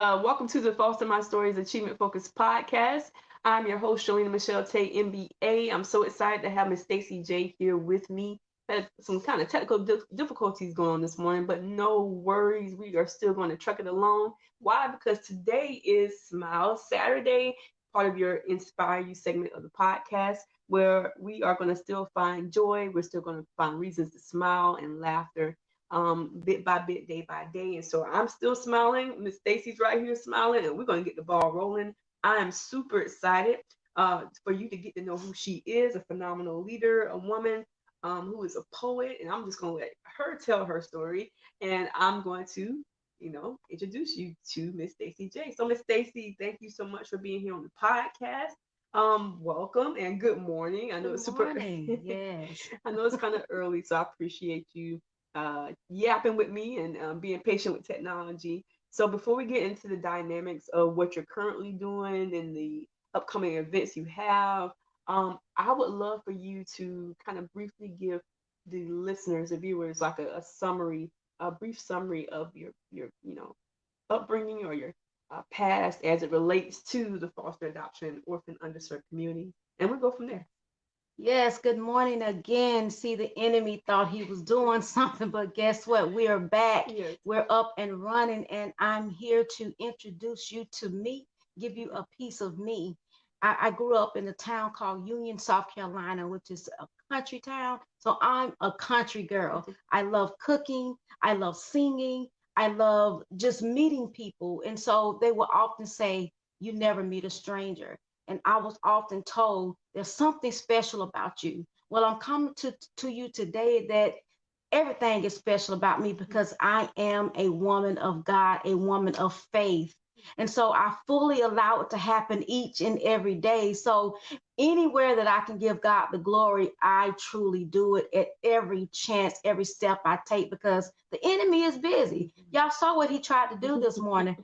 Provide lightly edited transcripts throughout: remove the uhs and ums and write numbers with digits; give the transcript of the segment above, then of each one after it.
Welcome to the Foster My Stories Achievement Focused podcast. I'm your host, Shelena Michelle Tate MBA. I'm so excited to have Miss Stacy J here with me. Had some kind of technical difficulties going on this morning, but no worries. We are still going to truck it along. Why? Because today is Smile Saturday, part of your Inspire You segment of the podcast, where we are going to still find joy. We're still going to find reasons to smile and laughter bit by bit, day by day. And so I'm still smiling. Miss Stacy's right here smiling, and we're going to get the ball rolling. I am super excited for you to get to know who she is, a phenomenal leader, a woman who is a poet. And I'm just going to let her tell her story. And I'm going to, introduce you to Miss Stacy J. So, Miss Stacy, thank you so much for being here on the podcast. Welcome and good morning. I know Good it's super, morning. Yes. I know it's kind of early, so I appreciate you yapping with me and being patient with technology. So before we get into the dynamics of what you're currently doing and the upcoming events you have, I would love for you to kind of briefly give the listeners, the viewers, like a summary, a brief summary of your upbringing or your past as it relates to the foster adoption orphan underserved community, and we'll go from there. Yes, good morning again. See, the enemy thought he was doing something, but guess what? We are back. Yes. We're up and running, and I'm here to introduce you to me, give you a piece of me. I grew up in a town called Union, South Carolina, which is a country town. So I'm a country girl. I love cooking, I love singing, I love just meeting people. And so they will often say, you never meet a stranger. And I was often told there's something special about you. Well, I'm coming to you today that everything is special about me because I am a woman of God, a woman of faith. And so I fully allow it to happen each and every day. So anywhere that I can give God the glory, I truly do it at every chance, every step I take because the enemy is busy. Y'all saw what he tried to do this morning.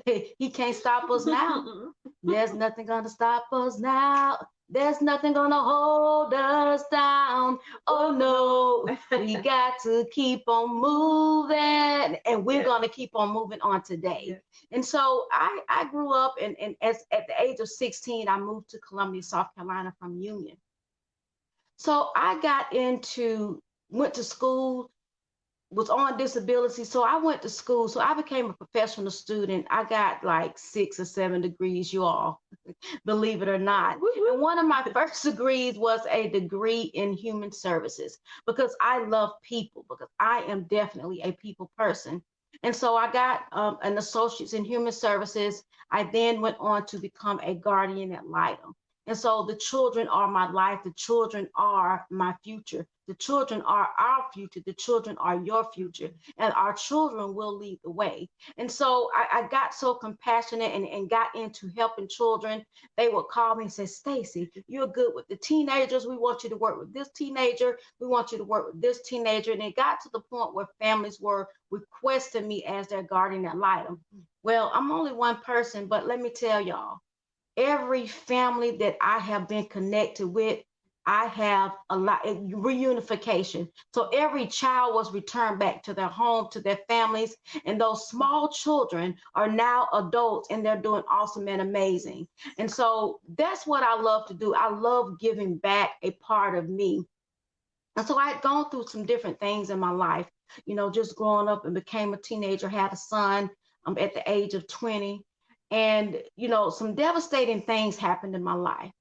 He can't stop us now. There's nothing gonna stop us now. There's nothing gonna hold us down. Oh no, we got to keep on moving, and we're gonna keep on moving on today. And so I grew up, and as at the age of 16, I moved to Columbia, South Carolina from Union. So I got into went to school, was on disability. So I went to school. So I became a professional student. I got like 6 or 7 degrees, you all, believe it or not. And one of my first degrees was a degree in human services because I love people, because I am definitely a people person. And so I got an associate's in human services. I then went on to become a guardian ad litem. And so the children are my life. The children are my future. The children are our future. The children are your future. And our children will lead the way. And so I got so compassionate and got into helping children. They would call me and say, Stacy, you're good with the teenagers. We want you to work with this teenager. We want you to work with this teenager. And it got to the point where families were requesting me as their guardian ad litem. Well, I'm only one person, but let me tell y'all, every family that I have been connected with, I have a lot reunification. So every child was returned back to their home, to their families, and those small children are now adults and they're doing awesome and amazing. And so that's what I love to do. I love giving back a part of me. And so I had gone through some different things in my life, just growing up and became a teenager, had a son at the age of 20. And, some devastating things happened in my life.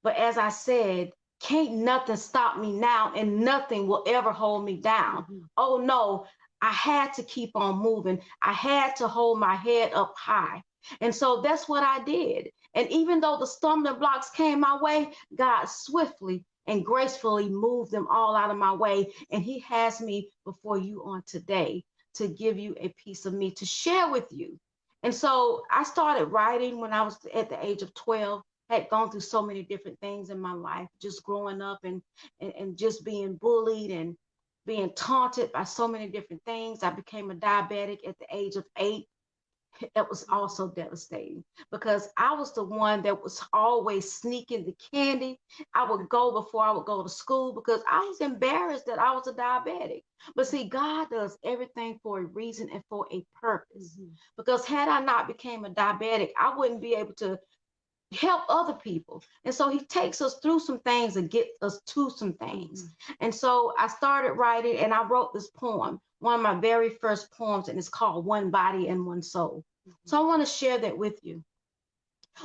But as I said, can't nothing stop me now, and nothing will ever hold me down. Mm-hmm. Oh no, I had to keep on moving. I had to hold my head up high. And so that's what I did. And even though the stumbling blocks came my way, God swiftly and gracefully moved them all out of my way. And He has me before you on today to give you a piece of me to share with you. And so I started writing when I was at the age of 12. Had gone through so many different things in my life, just growing up and just being bullied and being taunted by so many different things. I became a diabetic at the age of 8. It was also devastating because I was the one that was always sneaking the candy. I would go before I would go to school because I was embarrassed that I was a diabetic. But see, God does everything for a reason and for a purpose. Mm-hmm. Because had I not became a diabetic, I wouldn't be able to help other people. And so he takes us through some things and gets us to some things. Mm-hmm. And so I started writing and I wrote this poem, one of my very first poems, and it's called One Body and One Soul. So I want to share that with you.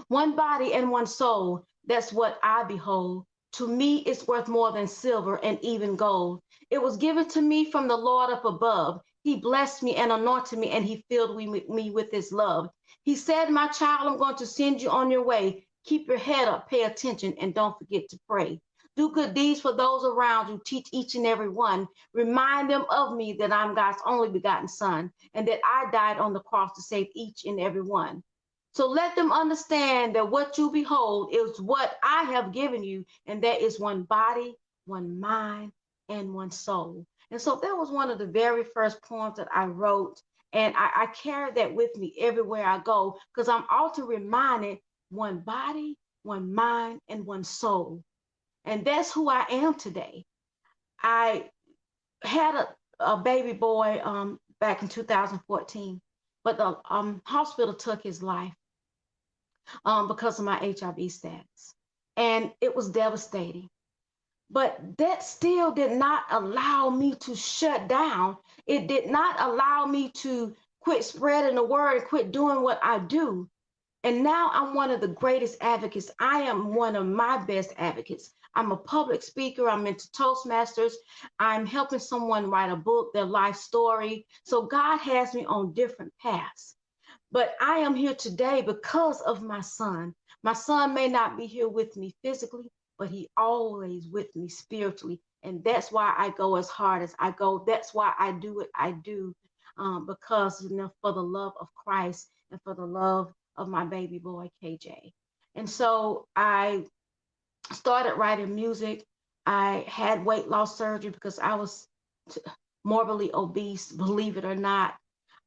One body and one soul, that's what I behold. To me, it's worth more than silver and even gold. It was given to me from the Lord up above. He blessed me and anointed me, and he filled me with his love. He said, my child, I'm going to send you on your way. Keep your head up, pay attention, and don't forget to pray. Do good deeds for those around you. Teach each and every one. Remind them of me that I'm God's only begotten son, and that I died on the cross to save each and every one. So let them understand that what you behold is what I have given you, and that is one body, one mind, and one soul. And so that was one of the very first poems that I wrote. And I carry that with me everywhere I go because I'm often reminded one body, one mind, and one soul. And that's who I am today. I had a baby boy back in 2014, but the hospital took his life because of my HIV status. And it was devastating. But that still did not allow me to shut down. It did not allow me to quit spreading the word and quit doing what I do. And now I'm one of the greatest advocates. I am one of my best advocates. I'm a public speaker. I'm into Toastmasters. I'm helping someone write a book, their life story. So God has me on different paths. But I am here today because of my son. My son may not be here with me physically, but he always with me spiritually. And that's why I go as hard as I go. That's why I do what I do, because for the love of Christ and for the love of my baby boy, KJ. And so I started writing music. I had weight loss surgery because I was morbidly obese, believe it or not.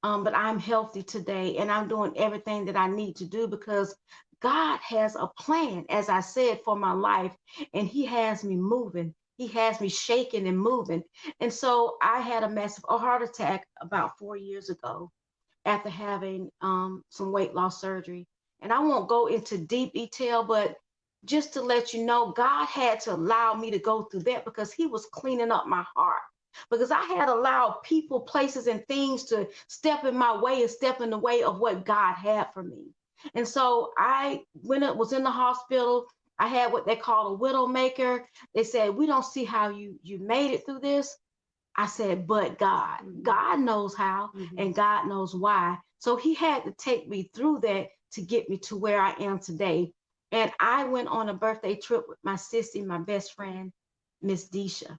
But I'm healthy today and I'm doing everything that I need to do because God has a plan, as I said, for my life, and He has me moving. He has me shaking and moving. And so I had a massive heart attack about 4 years ago after having some weight loss surgery. And I won't go into deep detail, but just to let you know, God had to allow me to go through that because He was cleaning up my heart. Because I had allowed people, places, and things to step in my way and step in the way of what God had for me. And so when it was in the hospital, I had what they call a widow maker. They said, we don't see how you made it through this. I said, but God, God knows how and God knows why. So He had to take me through that to get me to where I am today. And I went on a birthday trip with my sissy, my best friend, Miss Deisha.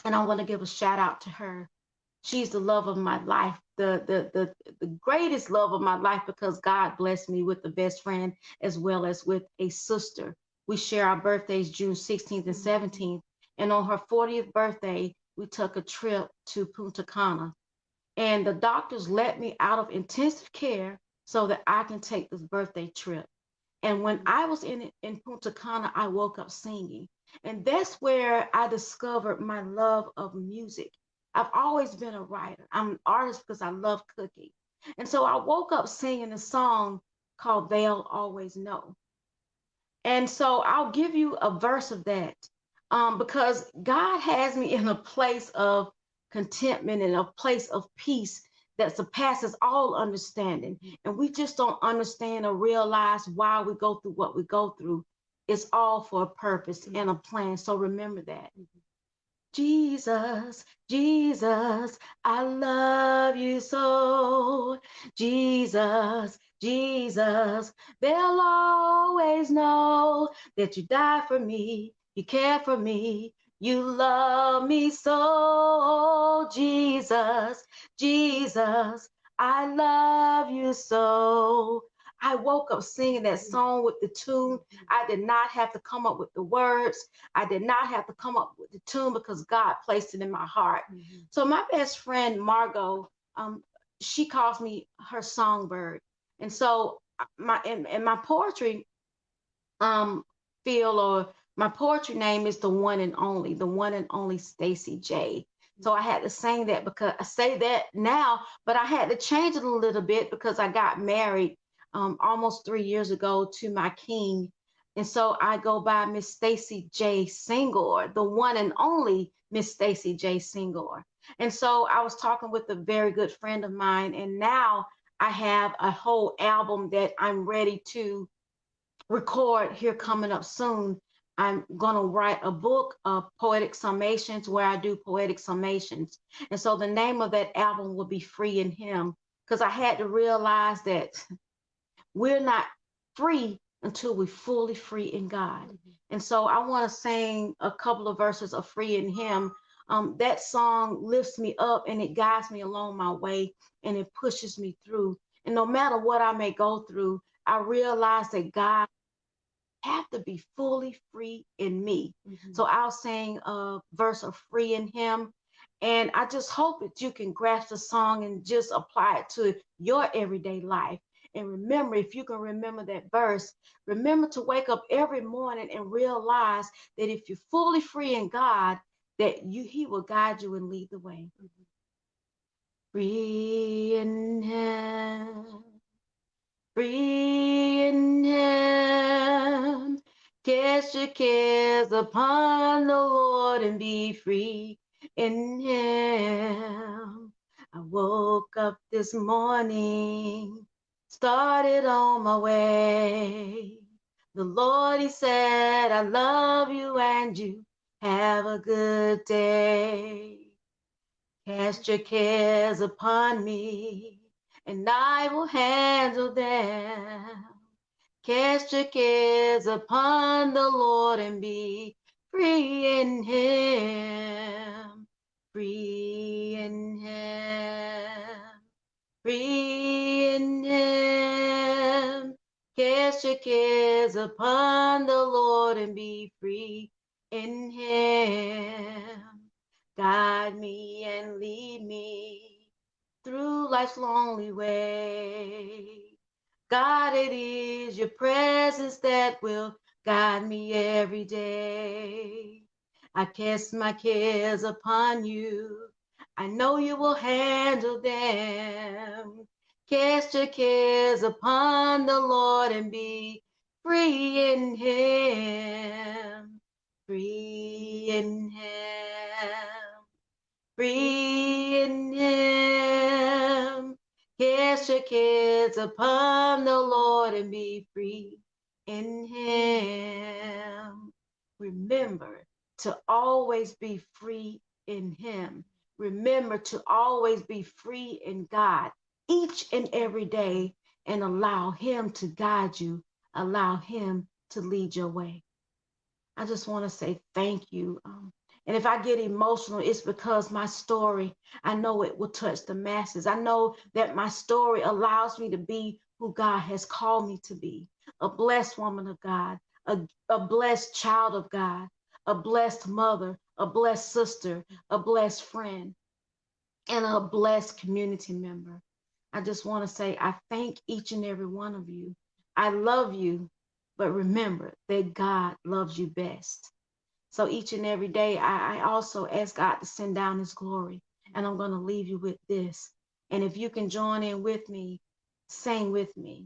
And I want to give a shout out to her. She's the love of my life, the greatest love of my life because God blessed me with the best friend as well as with a sister. We share our birthdays June 16th and 17th. And on her 40th birthday, we took a trip to Punta Cana. And the doctors let me out of intensive care so that I can take this birthday trip. And when I was in Punta Cana, I woke up singing. And that's where I discovered my love of music. I've always been a writer. I'm an artist because I love cooking. And so I woke up singing a song called They'll Always Know. And so I'll give you a verse of that because God has me in a place of contentment and a place of peace that surpasses all understanding. And we just don't understand or realize why we go through what we go through. It's all for a purpose and a plan. So remember that. Jesus, Jesus, I love you so. Jesus, Jesus, they'll always know that you died for me, you care for me, you love me so. Jesus, Jesus, I love you so. I woke up singing that song with the tune. I did not have to come up with the words. I did not have to come up with the tune because God placed it in my heart. So my best friend, Margot, she calls me her songbird. And so my poetry field or my poetry name is the one and only Stacy J. So I had to sing that because I say that now, but I had to change it a little bit because I got married almost 3 years ago to my king. And so I go by Miss Stacy J Singor, the one and only Miss Stacy J Singor. And so I was talking with a very good friend of mine, and now I have a whole album that I'm ready to record here coming up soon. I'm going to write a book of poetic summations where I do poetic summations. And so the name of that album will be Free in Him, because I had to realize that we're not free until we're fully free in God. And so I want to sing a couple of verses of Free in Him. That song lifts me up and it guides me along my way and it pushes me through. And no matter what I may go through, I realize that God have to be fully free in me. So I'll sing a verse of Free in Him. And I just hope that you can grasp the song and just apply it to your everyday life. And remember, if you can remember that verse, remember to wake up every morning and realize that if you're fully free in God, that He will guide you and lead the way. Free in Him. Free in Him, cast your cares upon the Lord and be free in Him. I woke up this morning, started on my way. The Lord, He said, I love you and you have a good day. Cast your cares upon me, and I will handle them. Cast your cares upon the Lord and be free in Him. Free in Him. Free in Him. Cast your cares upon the Lord and be free in Him. Guide me and lead me through life's lonely way. God, it is your presence that will guide me every day. I cast my cares upon you. I know you will handle them. Cast your cares upon the Lord and be free in Him. Free in Him. Free in Him. Cast your cares upon the Lord and be free in Him. Remember to always be free in Him. Remember to always be free in God each and every day and allow Him to guide you. Allow Him to lead your way. I just want to say thank you. And if I get emotional, it's because my story, I know it will touch the masses. I know that my story allows me to be who God has called me to be, a blessed woman of God, a blessed child of God, a blessed mother, a blessed sister, a blessed friend, and a blessed community member. I just want to say I thank each and every one of you. I love you, but remember that God loves you best. So each and every day, I also ask God to send down His glory. And I'm going to leave you with this. And if you can join in with me, sing with me.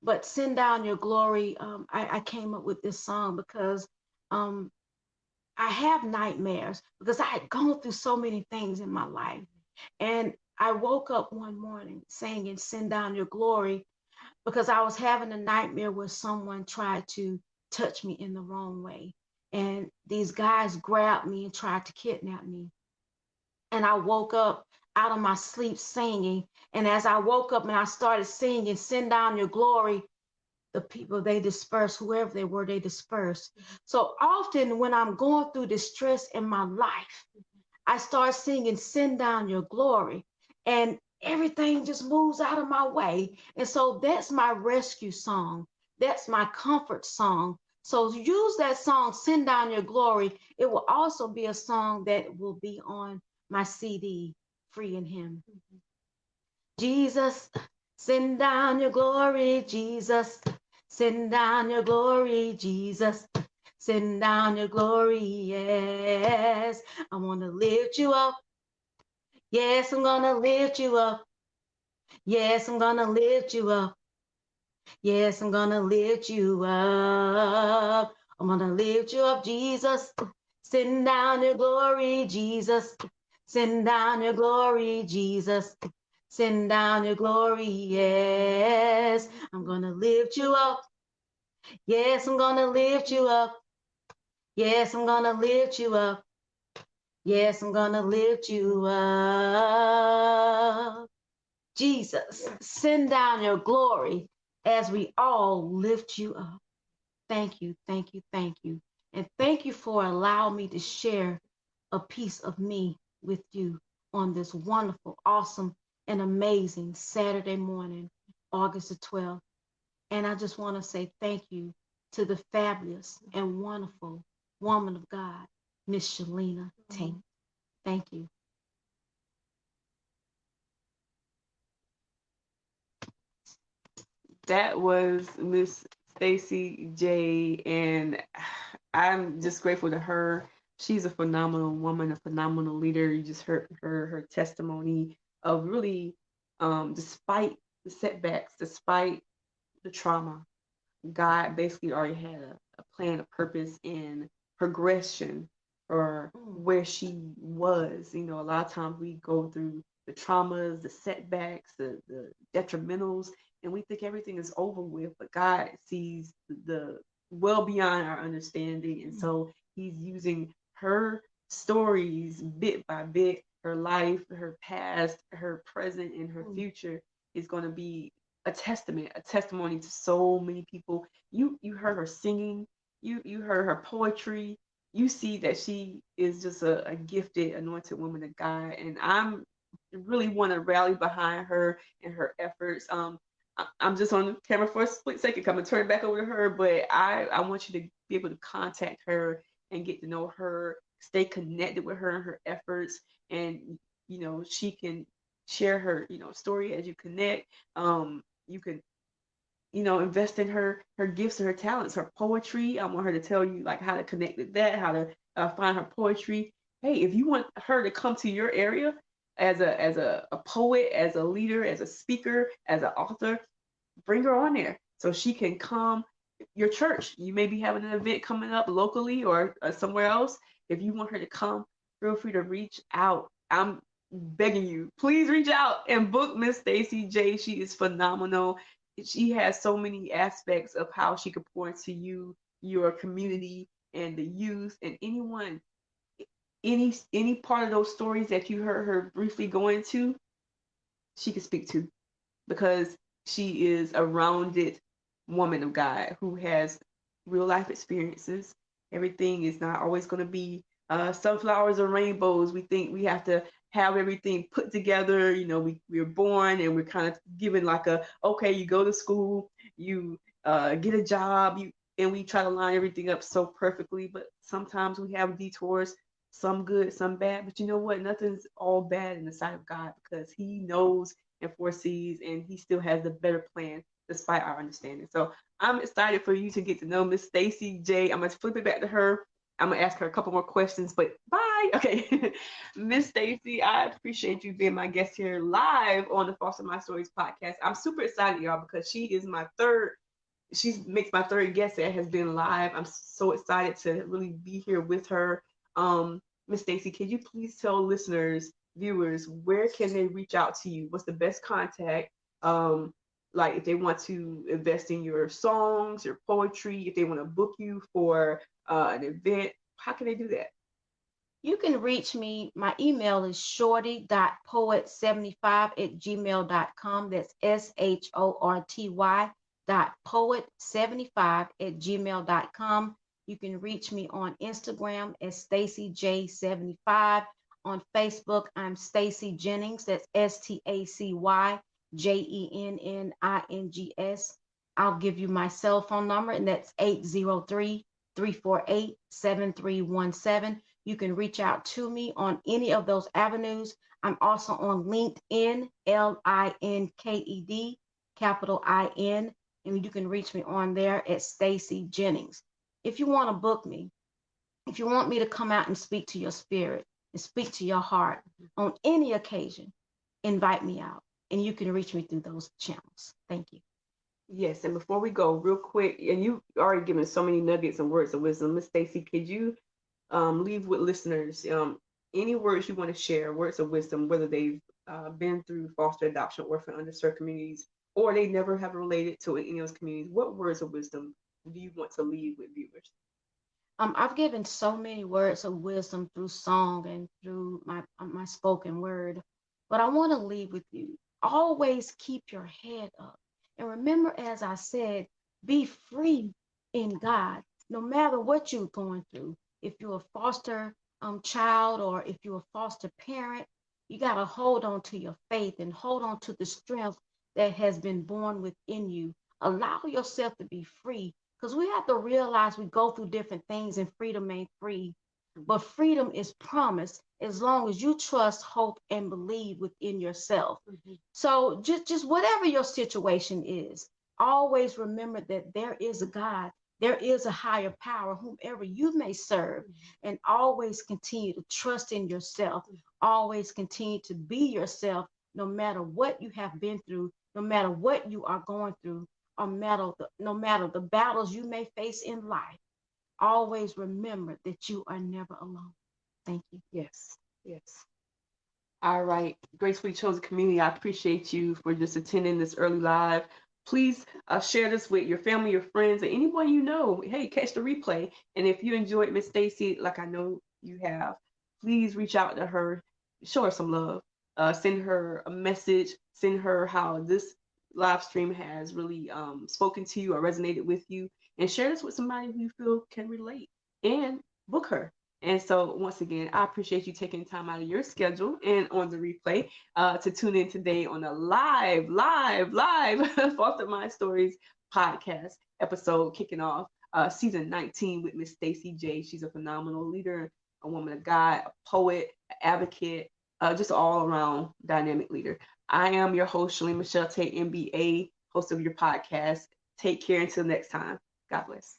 But send down your glory. I came up with this song because I have nightmares because I had gone through so many things in my life. And I woke up one morning singing, Send Down Your Glory, because I was having a nightmare where someone tried to touch me in the wrong way. And these guys grabbed me and tried to kidnap me. And I woke up out of my sleep singing. And as I woke up and I started singing, Send Down Your Glory, the people, they dispersed, whoever they were, they dispersed. So often when I'm going through distress in my life, I start singing, Send Down Your Glory. And everything just moves out of my way. And so that's my rescue song. That's my comfort song. So use that song, Send Down Your Glory. It will also be a song that will be on my CD, Free in Him. Jesus, send down your glory, Jesus. Send down your glory, Jesus. Send down your glory, yes. I want to lift you up. Yes, I'm gonna lift you up. Yes, I'm gonna lift you up. Yes, I'm gonna lift you up. I'm gonna lift you up, Jesus. Send down your glory, Jesus. Send down your glory, Jesus. Send down your glory, yes. I'm gonna lift you up. Yes, I'm gonna lift you up. Yes, I'm gonna lift you up. Yes, I'm gonna lift you up. Jesus, send down your glory as we all lift you up. Thank you, thank you, thank you. And thank you for allowing me to share a piece of me with you on this wonderful, awesome, and amazing Saturday morning, August the 12th. And I just want to say thank you to the fabulous and wonderful woman of God, Miss Shelena Tate. Thank you. That was Miss Stacy J, and I'm just grateful to her. She's a phenomenal woman, a phenomenal leader. You just heard her testimony of really, despite the setbacks, despite the trauma, God basically already had a plan, a purpose, and progression for where she was. You know, a lot of times we go through the traumas, the setbacks, the detrimentals, and we think everything is over with, but God sees the well beyond our understanding. And so He's using her stories bit by bit, her life, her past, her present, and her future is going to be a testament, a testimony to so many people. You heard her singing, you heard her poetry. You see that she is just a gifted, anointed woman of God, and I'm really want to rally behind her and her efforts. I'm just on the camera for a split second. I'm gonna turn it back over to her, but I want you to be able to contact her and get to know her, stay connected with her and her efforts, and she can share her story as you connect. You can invest in her gifts and her talents, her poetry. I want her to tell you like how to connect with that, how to find her poetry. Hey, if you want her to come to your area as a poet, as a leader, as a speaker, as an author, bring her on there so she can come. Your church, you may be having an event coming up locally or somewhere else. If you want her to come, feel free to reach out. I'm begging you, please reach out and book Miss Stacy J. She is phenomenal. She has so many aspects of how she could pour into you, your community, and the youth, and anyone, any part of those stories that you heard her briefly go into, she could speak to, because she is a rounded woman of God who has real life experiences. Everything is not always going to be sunflowers or rainbows. We think we have to have everything put together. We're born and we're kind of given like okay, you go to school, you get a job, and we try to line everything up so perfectly. But sometimes we have detours, some good, some bad. But you know what? Nothing's all bad in the sight of God, because He knows and foresees, and He still has a better plan despite our understanding. So I'm excited for you to get to know Miss Stacy J. I'm gonna flip it back to her. I'm gonna ask her a couple more questions, but bye. Okay, Miss Stacy, I appreciate you being my guest here live on the Foster My Stories podcast. I'm super excited, y'all, because she is my third. She makes my third guest that has been live. I'm so excited to really be here with her. Miss Stacy, can you please tell listeners, viewers, where can they reach out to you? What's the best contact? Like if they want to invest in your songs, your poetry, if they want to book you for an event, how can they do that? You can reach me. My email is shorty.poet75@gmail.com. That's shorty.poet75@gmail.com. You can reach me on Instagram as Stacy J75. On Facebook, I'm Stacy Jennings. That's StacyJennings. I'll give you my cell phone number, and that's 803-348-7317. You can reach out to me on any of those avenues. I'm also on LinkedIn, LINKED, capital IN, and you can reach me on there at Stacy Jennings. If you want to book me, if you want me to come out and speak to your spirit and speak to your heart on any occasion, invite me out. And you can reach me through those channels. Thank you. Yes, and before we go, real quick, and you already given so many nuggets and words of wisdom, Miss Stacy, could you leave with listeners any words you want to share, words of wisdom, whether they've been through foster adoption, orphan, underserved communities, or they never have related to any of those communities? What words of wisdom do you want to leave with viewers? I've given so many words of wisdom through song and through my spoken word, but I want to leave with you. Always keep your head up, and remember, as I said, be free in God, no matter what you're going through. If you're a foster child or if you're a foster parent, you got to hold on to your faith and hold on to the strength that has been born within you. Allow yourself to be free because we have to realize we go through different things and freedom ain't free. But freedom is promised as long as you trust, hope, and believe within yourself. Mm-hmm. So just whatever your situation is, always remember that there is a God, there is a higher power, whomever you may serve, and always continue to trust in yourself. Always continue to be yourself, no matter what you have been through, no matter what you are going through, or no matter the battles you may face in life. Always remember that you are never alone. Thank you. Yes, yes. All right, Gracefully Chosen community, I appreciate you for just attending this early live. Please share this with your family, your friends, and anyone you know. Hey, catch the replay. And if you enjoyed Miss Stacy, like I know you have, please reach out to her, show her some love, send her a message, send her how this live stream has really spoken to you or resonated with you, and share this with somebody who you feel can relate. And book her. And so, once again, I appreciate you taking time out of your schedule and on the replay to tune in today on a live Foster My Stories podcast episode kicking off season 19 with Miss Stacy J. She's a phenomenal leader, a woman of God, a poet, an advocate, just all around dynamic leader. I am your host, Shelena Michelle Tate MBA, host of your podcast. Take care until next time. God bless.